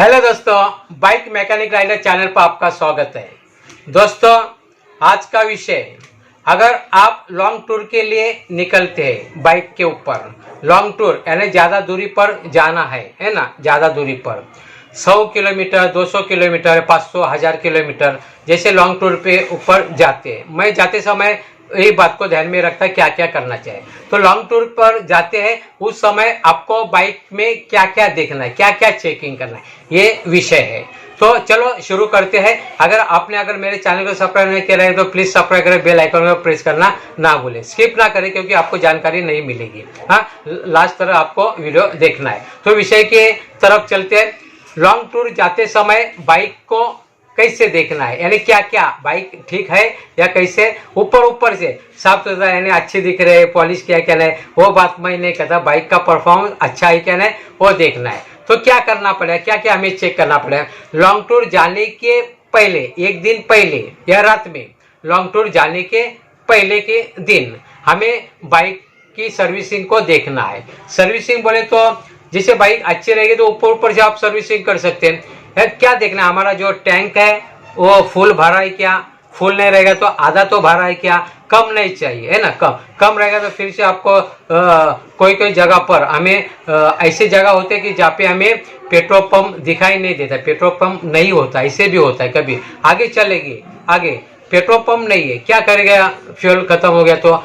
Hello दोस्तों, bike mechanic rider channel पर आपका स्वागत है। दोस्तों, आज का विषय, अगर आप लॉन्ग टूर के लिए निकलते हैं बाइक के ऊपर, लॉन्ग टूर यानी ज़्यादा दूरी पर जाना है ना, ज़्यादा दूरी पर 100 किलोमीटर, 200 किलोमीटर, 500, 1000 किलोमीटर जैसे लॉन्ग टूर पे ऊपर जाते हैं। मैं जाते समय यही बात को ध्यान में रखता क्या क्या करना चाहिए। तो लॉन्ग टूर पर जाते हैं उस समय आपको बाइक में क्या क्या देखना है, क्या क्या चेकिंग करना है, ये विषय है। तो चलो शुरू करते हैं। अगर मेरे चैनल को सब्सक्राइब नहीं किया है तो प्लीज सब्सक्राइब करें, बेल आइकन को प्रेस करना ना भूलें, स्किप ना करें क्योंकि आपको जानकारी नहीं मिलेगी। हाँ, लास्ट तक आपको वीडियो देखना है। तो विषय के तरफ चलते हैं। लॉन्ग टूर जाते समय बाइक को कैसे देखना है, यानी क्या क्या बाइक ठीक है या कैसे ऊपर से साफ सुथरा यानी अच्छी दिख रहे हैं, पॉलिश किया क्या नहीं, वो बात मैं नहीं कहता। बाइक का परफॉर्मेंस अच्छा है क्या नहीं वो देखना है। तो क्या करना पड़ेगा, क्या क्या हमें चेक करना पड़ेगा। लॉन्ग टूर जाने के पहले, एक दिन पहले या रात में, लॉन्ग टूर जाने के पहले के दिन हमें बाइक की सर्विसिंग को देखना है। सर्विसिंग बोले तो जैसे बाइक अच्छी रहेगी तो ऊपर से आप सर्विसिंग कर सकते हैं। क्या देखना है, हमारा जो टैंक है वो फुल भरा है क्या, फुल नहीं रहेगा तो आधा तो भरा है क्या, कम नहीं चाहिए है ना। कम रहेगा तो फिर से आपको कोई जगह पर हमें ऐसी जगह होते हैं कि जहाँ पे हमें पेट्रोल पंप दिखाई नहीं देता, पेट्रोल पंप नहीं होता, ऐसे भी होता है। कभी आगे चलेगी, आगे पेट्रोल पंप नहीं है, क्या करेगा, फ्यूल खत्म हो गया तो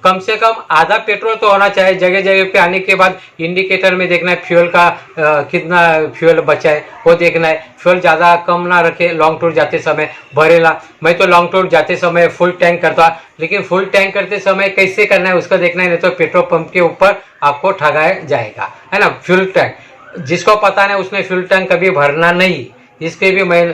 कम से कम आधा पेट्रोल तो होना चाहिए। जगह जगह पे आने के बाद इंडिकेटर में देखना है फ्यूल का कितना फ्यूल बचा है वो देखना है। फ्यूल ज़्यादा कम ना रखे, लॉन्ग टूर जाते समय भरेला। मैं तो लॉन्ग टूर जाते समय फुल टैंक करता, लेकिन फुल टैंक करते समय कैसे करना है उसका देखना है, नहीं तो पेट्रोल पंप के ऊपर आपको ठगाया जाएगा है ना। फ्यूल टैंक जिसको पता नहीं उसने फ्यूल टैंक कभी भरना नहीं, इसके भी मैं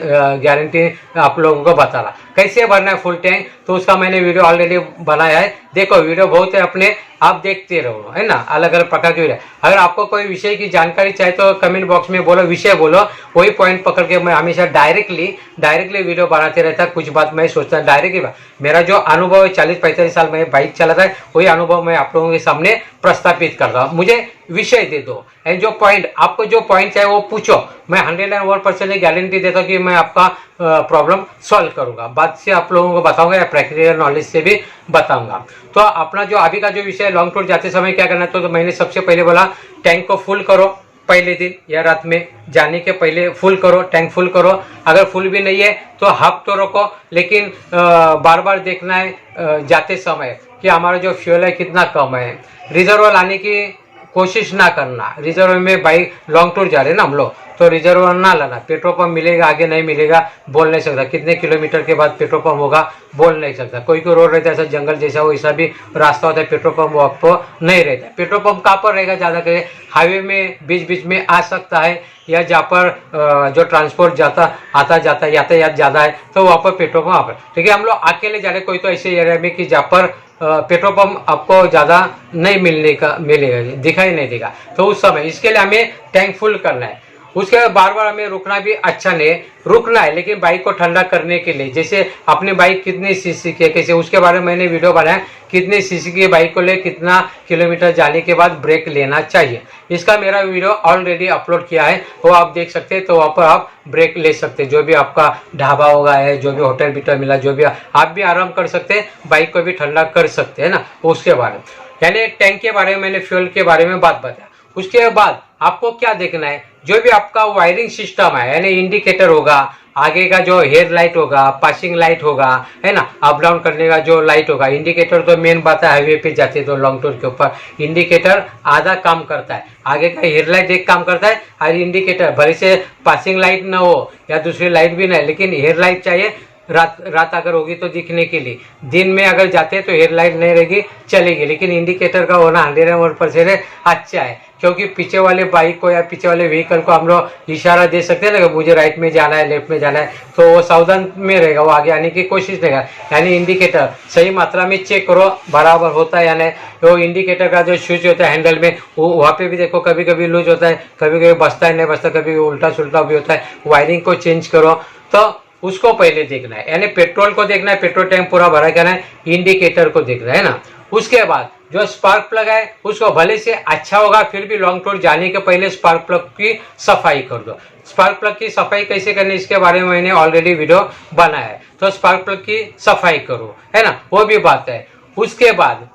गारंटी आप लोगों को बता रहा। कैसे भरना है फुल टैंक, तो उसका मैंने वीडियो ऑलरेडी बनाया है। देखो वीडियो बहुत है अपने, आप देखते रहो है ना, अलग अलग प्रकार के वीडियो। अगर आपको कोई विषय की जानकारी चाहिए तो कमेंट बॉक्स में बोलो, विषय बोलो, वही पॉइंट पकड़ के मैं हमेशा डायरेक्टली वीडियो बनाते रहता। कुछ बात मैं सोचता डायरेक्टली, मेरा जो अनुभव है 40-45 साल में बाइक चलाता है वही अनुभव मैं आप लोगों के सामने प्रस्तापित करता हूँ। मुझे विषय दे दो, एंड जो पॉइंट आपको जो पॉइंट चाहिए वो पूछो, मैं 101% गारंटी देता हूँ कि मैं आपका प्रॉब्लम सॉल्व करूंगा। बात से आप लोगों को बताऊंगा या प्रैक्टिकल नॉलेज से भी बताऊंगा। तो अपना जो अभी का जो विषय है, लॉन्ग टूर जाते समय क्या करना है, तो मैंने सबसे पहले बोला टैंक को फुल करो, पहले दिन या रात में जाने के पहले फुल करो, टैंक फुल करो। अगर फुल भी नहीं है तो हाफ तो रखो, लेकिन बार बार देखना है जाते समय कि हमारा जो फ्यूल है कितना कम है। रिजर्व लाने की कोशिश ना करना, रिजर्व में बाइक लॉन्ग टूर जा रहे हैं ना हम लोग, तो रिजर्व ना लाना। पेट्रोल पंप मिलेगा आगे नहीं मिलेगा बोल नहीं सकता, कितने किलोमीटर के बाद पेट्रोल पंप होगा बोल नहीं सकता। कोई रोड रहता है ऐसा जंगल जैसा, वो ऐसा भी रास्ता होता है, पेट्रोल पंप आपको नहीं रहता। पेट्रोल पंप कहाँ पर रहेगा, ज़्यादा करके हाईवे में बीच में आ सकता है, या जहाँ पर जो ट्रांसपोर्ट आता जाता है, यातायात ज़्यादा है तो वहाँ पर पेट्रोल पंप पर। क्योंकि हम लोग अकेले जा रहे, कोई तो ऐसे एरिया में कि जहाँ पर पेट्रोल पंप आपको ज़्यादा नहीं मिलेगा, दिखाई नहीं देगा, तो उस समय इसके लिए हमें टैंक फुल करना है। उसके बाद बार बार हमें रुकना भी अच्छा नहीं, रुकना है लेकिन बाइक को ठंडा करने के लिए। जैसे अपनी बाइक कितनी सीसी की है, कैसे उसके बारे में मैंने वीडियो बनाया, कितनी सीसी की बाइक को ले कितना किलोमीटर जाने के बाद ब्रेक लेना चाहिए, इसका मेरा वीडियो ऑलरेडी अपलोड किया है, वो आप देख सकते हैं। तो वहाँ पर आप ब्रेक ले सकते हैं, जो भी आपका ढाबा होगा है, जो भी होटल बिटल मिला, जो भी आप भी आराम कर सकते हैं, बाइक को भी ठंडा कर सकते हैं ना। उसके बारे में यानी टैंक के बारे में मैंने फ्यूल के बारे में बात बताया। उसके बाद आपको क्या देखना है, जो भी आपका वायरिंग सिस्टम है, यानी इंडिकेटर होगा, आगे का जो हेड लाइट होगा, पासिंग लाइट होगा है ना, अप डाउन करने का जो लाइट होगा। इंडिकेटर तो मेन बात है, हाईवे पे जाते तो लॉन्ग टूर के ऊपर इंडिकेटर आधा काम करता है, आगे का हेड लाइट एक काम करता है, और इंडिकेटर भले से पासिंग लाइट ना हो या दूसरी लाइट भी नहीं, लेकिन हेड लाइट चाहिए। रात अगर होगी तो दिखने के लिए, दिन में अगर जाते हैं तो हेडलाइट नहीं रहेगी, चलेगी, लेकिन इंडिकेटर का होना 101% अच्छा है। क्योंकि पीछे वाले बाइक को या पीछे वाले व्हीकल को हम लोग इशारा दे सकते हैं ना कि मुझे राइट में जाना है, लेफ्ट में जाना है, तो वो सावधान में रहेगा, वो आगे आने की कोशिश रहेगा। यानी इंडिकेटर सही मात्रा में चेक करो बराबर होता है या नहीं। वो इंडिकेटर का जो स्विच होता है हैंडल में, वो वहाँ पे भी देखो कभी कभी लूज होता है, कभी कभी बसता है नहीं बसता, कभी उल्टा सुल्टा भी होता है। वायरिंग को चेंज करो, तो उसको पहले देखना है। यानी पेट्रोल को देखना है, पेट्रोल टैंक पूरा भरा करना है, इंडिकेटर को देखना है ना। उसके बाद जो स्पार्क प्लग है उसको भले से अच्छा होगा, फिर भी लॉन्ग टूर जाने के पहले स्पार्क प्लग की सफाई कर दो। स्पार्क प्लग की सफाई कैसे करनी इसके बारे में मैंने ऑलरेडी वीडियो बनाया है, तो स्पार्क प्लग की सफाई करो, है ना, वो भी बात है। उसके बाद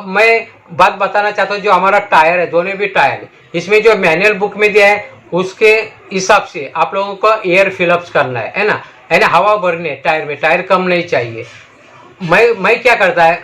मैं बात बताना चाहता हूँ, जो हमारा टायर है, दोनों भी टायर, इसमें जो मैनुअल बुक में दिया है उसके हिसाब से आप लोगों को एयर फिलअप्स करना है ना, यानी हवा भरनी है टायर में, टायर कम नहीं चाहिए। मैं क्या करता है,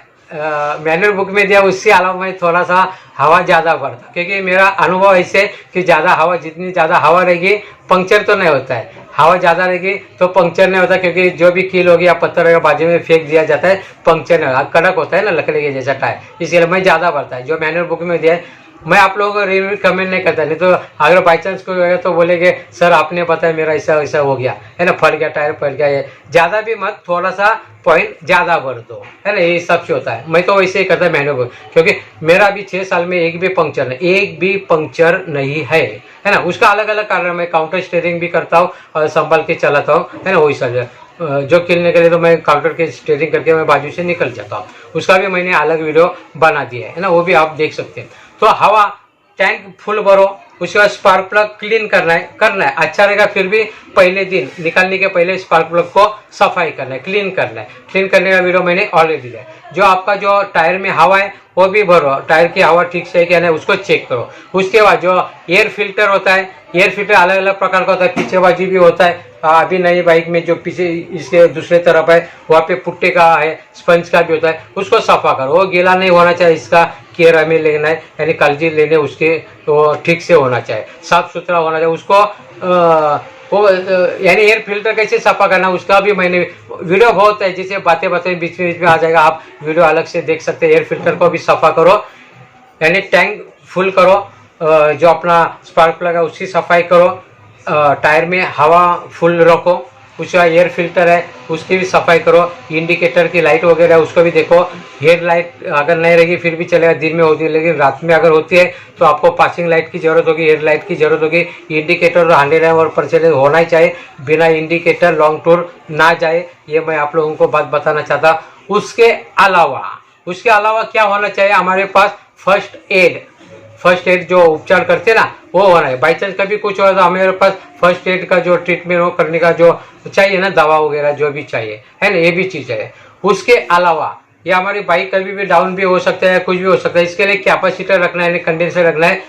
मैनुअल बुक में दिया उससे अलावा मैं थोड़ा सा हवा ज़्यादा भरता, क्योंकि मेरा अनुभव ऐसे कि ज़्यादा हवा, जितनी ज़्यादा हवा रहेगी पंक्चर तो नहीं होता है, हवा ज़्यादा रहेगी तो पंक्चर नहीं होता, क्योंकि जो भी कील होगी या पत्थर होगा बाजू में फेंक दिया जाता है, पंक्चर नहीं होगा, कड़क होता है ना लकड़ी के जैसा टायर, इसलिए मैं ज़्यादा भरता है। जो मैनुअल बुक में दिया है मैं आप लोगों को रिव्यू कमेंट नहीं करता, नहीं तो अगर बाई चांस कोई होगा तो बोलेंगे सर आपने बताया मेरा ऐसा ऐसा हो गया, है ना, फट गया टायर, फट गया। ये ज़्यादा भी मत, थोड़ा सा पॉइंट ज़्यादा भर दो, है ना, ये सब से होता है। मैं तो वैसे ही करता है मैनुअल बुक, क्योंकि मेरा भी 6 साल में एक भी पंक्चर नहीं है ना। उसका अलग अलग कारण, मैं काउंटर स्टीयरिंग भी करता हूँ और संभाल के चलाता हूँ, है ना, वही सब जो खेलने के लिए तो मैं काउंटर के स्टीयरिंग करके मैं बाजू से निकल जाता हूँ, उसका भी मैंने अलग वीडियो बना दिया है ना, वो भी आप देख सकते हैं। तो हवा टैंक फुल भरो, उसके बाद स्पार्क प्लग क्लीन करना है अच्छा रहेगा। फिर भी पहले दिन निकालने के पहले स्पार्क प्लग को सफाई करना है, क्लीन करना है। क्लीन करने का वीडियो मैंने ऑलरेडी दिया है। जो आपका जो टायर में हवा है वो भी भरो, टायर की हवा ठीक से है क्या नहीं उसको चेक करो। उसके बाद जो एयर फिल्टर होता है, एयर फिल्टर अलग अलग प्रकार का होता है, पीछे बाजू भी होता है। अभी नई बाइक में जो पीछे इसके दूसरे तरफ है वहाँ पे पुट्टे का है, स्पंज का भी होता है, उसको सफा करो। वो गीला नहीं होना चाहिए, इसका केयर हमें लेना है, यानी काळजी लेने उसके तो ठीक से होना चाहिए, साफ सुथरा होना चाहिए उसको। वो यानी एयर फिल्टर कैसे सफा करना उसका भी मैंने वीडियो बहुत है, जिसे बातें बीच में आ जाएगा, आप वीडियो अलग से देख सकते हैं। एयर फिल्टर को भी सफा करो, यानी टैंक फुल करो, जो अपना स्पार्क प्लग है उसकी सफाई करो, टायर में हवा फुल रखो, उसका एयर फिल्टर है उसकी भी सफाई करो, इंडिकेटर की लाइट वगैरह है उसको भी देखो। हेड लाइट अगर नहीं रहेगी फिर भी चलेगा, दिन में होती है, लेकिन रात में अगर होती है तो आपको पासिंग लाइट की जरूरत होगी, हेड लाइट की जरूरत होगी। इंडिकेटर 100% होना ही चाहिए, बिना इंडिकेटर लॉन्ग टूर ना जाए, ये मैं आप लोगों को बात बताना चाहता। उसके अलावा क्या होना चाहिए हमारे पास, फर्स्ट एड जो उपचार करते ना वो होना है। बाई चांस कभी कुछ हो तो हमारे पास फर्स्ट एड का जो ट्रीटमेंट हो करने का जो चाहिए ना, दवा वगैरह जो भी चाहिए, है ना, ये भी चीज़ है। उसके अलावा ये हमारी बाइक कभी भी डाउन भी हो सकता है, कुछ भी हो सकता है, इसके लिए कैपेसिटर रखना है, कंडेंसर रखना है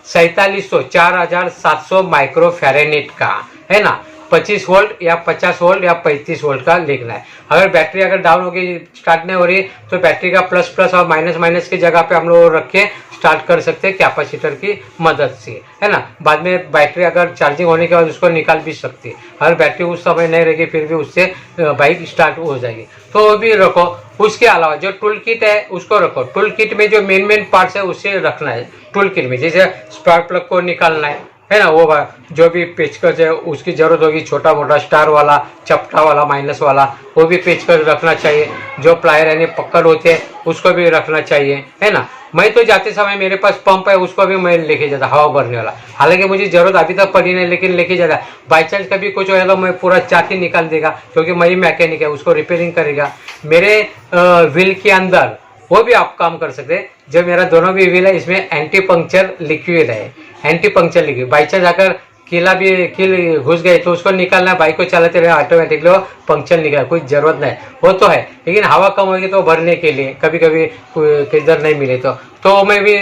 4700 माइक्रो फैरेनेट का, है ना, 25 वोल्ट या 50 वोल्ट या 35 वोल्ट का लिखना है। अगर बैटरी अगर डाउन हो गई, स्टार्ट नहीं हो रही, तो बैटरी का प्लस और माइनस की जगह पे हम लोग रख के स्टार्ट कर सकते हैं कैपेसिटर की मदद से, है ना। बाद में बैटरी अगर चार्जिंग होने के बाद उसको निकाल भी सकते हैं। अगर बैटरी उस समय नहीं रहेगी फिर भी उससे बाइक स्टार्ट हो जाएगी, तो वो भी रखो। उसके अलावा जो टूल किट है उसको रखो। टूल किट में जो मेन पार्ट्स है उसे रखना है टूल किट में, जैसे स्पार्क प्लग को निकालना है ना, वो जो भी पेचकस है उसकी जरूरत होगी, छोटा मोटा स्टार वाला, चपटा वाला, माइनस वाला, वो भी पेचकस रखना चाहिए। जो प्लायर यानी पकड़ होते हैं उसको भी रखना चाहिए, है ना। मैं तो जाते समय मेरे पास पंप है उसको भी मैं लेके जाता, हवा भरने वाला। हालांकि मुझे जरूरत अभी तक पड़ी नहीं, लेकिन लेके जाता। बाई चांस कभी कुछ हो तो मैं पूरा चाकी निकाल देगा, क्योंकि मैं ही मैकेनिक है, उसको रिपेयरिंग करेगा। मेरे व्हील के अंदर वो भी आप काम कर सकते हैं। जो मेरा दोनों भी व्हील है इसमें एंटी पंक्चर लिक्विड है, anti puncture liquid. By chance अगर कील घुस गए तो उसको निकालना, बाइक को चलाते रहे ऑटोमेटिकली वो पंक्चर निकला, कोई जरूरत नहीं, वो तो है। लेकिन हवा कम होगी तो भरने के लिए कभी किधर नहीं मिले तो मैं भी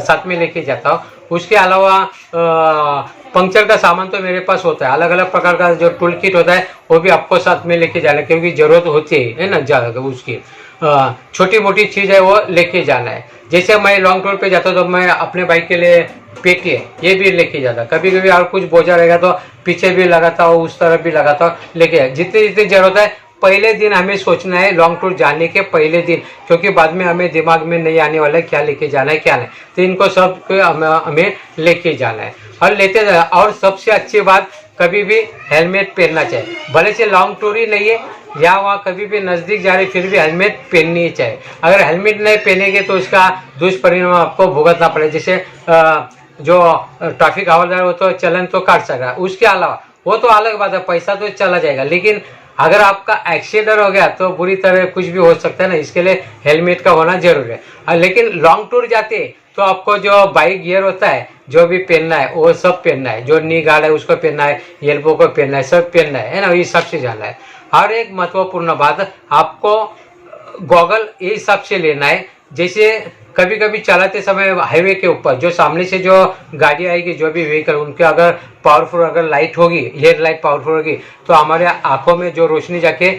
साथ में लेके जाता हूँ। उसके अलावा पंक्चर का सामान तो मेरे पास होता है, अलग अलग प्रकार का जो टूल किट होता है वो भी आपको साथ में लेके जाना है, क्योंकि जरूरत होती है ना ज़्यादा उसकी। छोटी मोटी चीज़ है वो लेके जाना है। जैसे मैं लॉन्ग टूर पे जाता हूँ तो मैं अपने बाइक के लिए पेटी है ये भी लेके जाता, कभी कभी और कुछ बोझा रहेगा तो पीछे भी लगाता हूँ, उस तरफ भी लगाता हूँ, लेके जितनी जरूरत है। पहले दिन हमें सोचना है लॉन्ग टूर जाने के पहले दिन, क्योंकि बाद में हमें दिमाग में नहीं आने वाला है क्या लेके जाना है क्या नहीं, तो इनको सब हमें लेके जाना है और लेते जाना। और सबसे अच्छी बात, कभी भी हेलमेट पहनना चाहिए, भले से लॉन्ग टूर ही नहीं है या वहाँ कभी भी नज़दीक जा रहे फिर भी हेलमेट पहननी ही चाहिए। अगर हेलमेट नहीं पहनेंगे तो उसका दुष्परिणाम आपको भुगतना पड़े। जैसे जो ट्रैफिक हवलदार वो तो चलन तो काट सका, उसके अलावा वो तो अलग बात है, पैसा तो चला जाएगा, लेकिन अगर आपका एक्सीडेंट हो गया तो बुरी तरह कुछ भी हो सकता है ना, इसके लिए हेलमेट का होना जरूरी है। लेकिन लॉन्ग टूर जाते तो आपको जो बाइक गियर होता है जो भी पहनना है वो सब पहनना है, जो नी गार्ड है उसको पहनना है, एल्बो को पहनना है, सब पहनना है ना, ये सबसे जाना है। और एक महत्वपूर्ण बात, आपको गॉगल ये हिसाब से लेना है, जैसे कभी कभी चलाते समय हाईवे के ऊपर जो सामने से जो गाड़ी आएगी, जो भी व्हीकल, उनके अगर पावरफुल अगर लाइट होगी, हेड लाइट पावरफुल होगी, तो हमारे आंखों में जो रोशनी जाके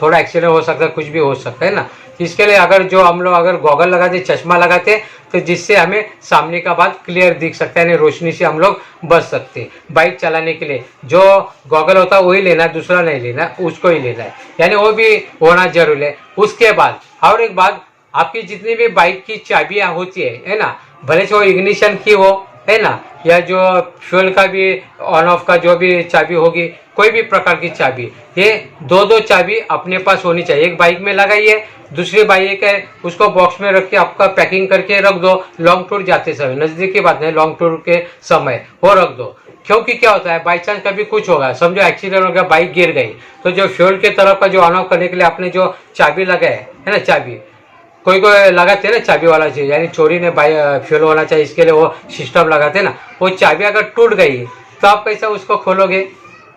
थोड़ा एक्सीडेंट हो सकता है, कुछ भी हो सकता है ना। इसके लिए अगर जो हम लोग अगर गॉगल लगाते, चश्मा लगाते, तो जिससे हमें सामने का बात क्लियर दिख सकता है, यानी रोशनी से हम लोग बच सकते हैं। बाइक चलाने के लिए जो गॉगल होता है वही लेना है, दूसरा नहीं लेना है, उसको ही लेना है, यानी वो भी होना जरूरी है। उसके बाद और एक बात, आपकी जितनी भी बाइक की चाबियां होती है ना, भले से वो इग्निशन की हो, है ना, या जो फ्यूल का भी ऑन ऑफ का जो भी चाबी होगी, कोई भी प्रकार की चाबी, ये दो चाबी अपने पास होनी चाहिए। एक बाइक में लगाइए, दूसरी बाइक है उसको बॉक्स में रख के आपका पैकिंग करके रख दो। लॉन्ग टूर जाते समय, नजदीक की बात नहीं, लॉन्ग टूर के समय वो रख दो। क्योंकि क्या होता है, बाई चांस कभी कुछ होगा, समझो एक्सीडेंट हो गया, बाइक गिर गई, तो जो फ्यूल के तरफ का जो ऑन ऑफ करने के लिए आपने जो चाबी लगाए है ना, चाबी कोई लगाते हैं ना चाबी वाला चीज, यानी चोरी ने फ्यूल होना चाहिए, इसके लिए वो सिस्टम लगाते हैं ना, वो चाबी अगर टूट गई तो आप कैसे उसको खोलोगे,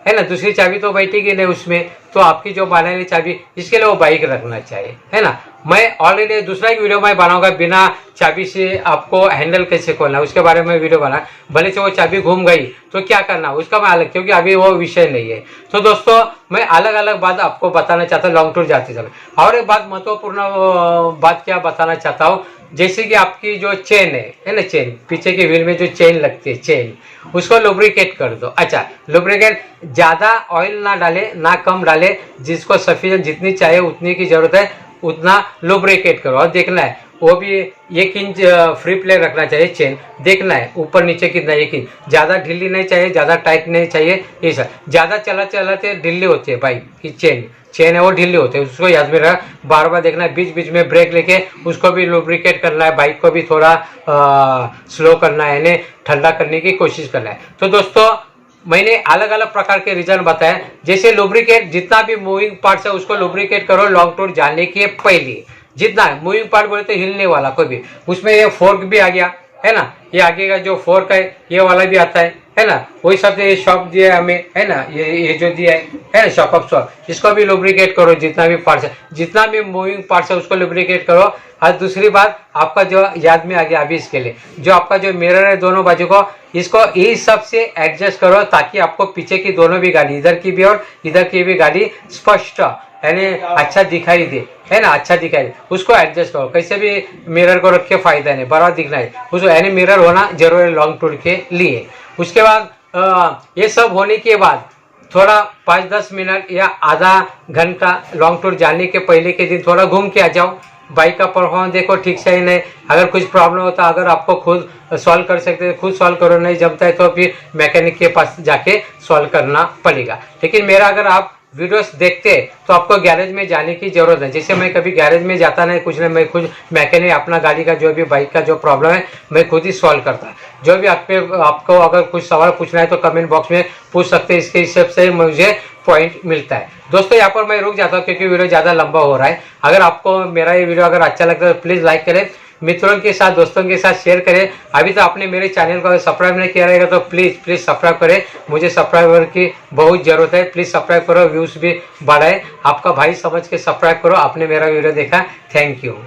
है ना, दूसरी चाबी तो बैठेगी नहीं उसमें, तो आपकी जो बनाने चाबी, इसके लिए वो बाइक रखना चाहिए, है ना। मैं ऑलरेडी दूसरा एक वीडियो मैं बनाऊंगा, बिना चाबी से आपको हैंडल कैसे खोलना है उसके बारे में वीडियो बना। भले से वो चाबी घूम गई तो क्या करना उसका मैं अलग, क्योंकि अभी वो विषय नहीं है। तो दोस्तों मैं अलग अलग बात आपको बताना चाहता हूँ लॉन्ग टूर जाते समय। और एक बात महत्वपूर्ण बात क्या बताना चाहता हूँ, जैसे कि आपकी जो चेन है ना, चेन पीछे के व्हील में जो चेन लगती है, चेन उसको लुब्रिकेट कर दो। अच्छा, लुब्रिकेट ज्यादा ऑयल ना डाले ना कम डाले, जिसको सफिशिएंट जितनी चाहिए उतनी की जरूरत है उतना लुब्रिकेट करो। और देखना है वो भी 1 इंच फ्री प्ले रखना चाहिए चेन, देखना है ऊपर नीचे कितना, 1 इंच, ज्यादा ढीली नहीं चाहिए, ज्यादा टाइट नहीं चाहिए। ये सब ज्यादा चलाते ढीली होती है बाइक की चेन है वो ढीली होते हैं, उसको याद में रखना, बार बार देखना है, बीच बीच में ब्रेक लेके उसको भी लुब्रिकेट करना है, बाइक को भी थोड़ा स्लो करना है, यानी ठंडा करने की कोशिश करना है। तो दोस्तों मैंने अलग अलग प्रकार के रीजन बताए, जैसे लुब्रिकेट जितना भी मूविंग पार्ट्स है उसको लुब्रिकेट करो लॉन्ग टूर जाने के पहले, जितना है मूविंग पार्ट बोले तो हिलने वाला कोई भी, उसमें ये फोर्क भी आ गया है ना, ये आगे का जो फोर्क है ये वाला भी आता है ना, वही सब ये शॉक दिया है हमें, है ना, ये जो दिया है ना, शॉक ऑफ शॉक, इसको भी लुब्रिकेट करो, जितना भी पार्ट्स है, जितना भी मूविंग पार्ट्स है उसको लुब्रिकेट करो। और दूसरी बात आपका जो याद में आ गया अभी, इसके लिए जो आपका जो मिरर है दोनों बाजू को, इसको इस सब से एडजस्ट करो ताकि आपको पीछे की दोनों भी गाड़ी, इधर की भी और इधर की भी गाड़ी स्पष्ट यानी अच्छा दिखाई दे, है ना, अच्छा दिखाई दे, उसको एडजस्ट करो। कैसे भी मिरर को रख के फायदा नहीं, बराबर दिखना है उसको, यानी मिरर होना जरूरी है लॉन्ग टूर के लिए। उसके बाद ये सब होने के बाद थोड़ा 5-10 मिनट या आधा घंटा लॉन्ग टूर जाने के पहले के दिन थोड़ा घूम के आ जाओ, बाइक का परफॉर्मेंस देखो ठीक से ही नहीं, अगर कुछ प्रॉब्लम होता अगर आपको खुद सॉल्व कर सकते हैं खुद सॉल्व करो, नहीं जमता है तो फिर मैकेनिक के पास जाके सॉल्व करना पड़ेगा। लेकिन मेरा अगर आप वीडियोस देखते तो आपको गैरेज में जाने की जरूरत है, जैसे मैं कभी गैरेज में जाता नहीं कुछ नहीं, मैं खुद मैकेनिक अपना गाड़ी का जो भी बाइक का जो प्रॉब्लम है मैं खुद ही सॉल्व करता। जो भी आपको अगर कुछ सवाल पूछना है तो कमेंट बॉक्स में पूछ सकते हैं, इसके हिसाब से मुझे पॉइंट मिलता है। दोस्तों यहाँ पर मैं रुक जाता हूँ क्योंकि वीडियो ज़्यादा लंबा हो रहा है। अगर आपको मेरा ये वीडियो अगर अच्छा लगता है तो प्लीज़ लाइक करें, मित्रों के साथ दोस्तों के साथ शेयर करें। अभी तो आपने मेरे चैनल को सब्सक्राइब नहीं किया रहेगा तो प्लीज़ सब्सक्राइब करें, मुझे सब्सक्राइबर की बहुत ज़रूरत है। प्लीज़ सब्सक्राइब करो, व्यूज़ भी बढ़ाए, आपका भाई समझ के सब्सक्राइब करो। आपने मेरा वीडियो देखा, थैंक यू।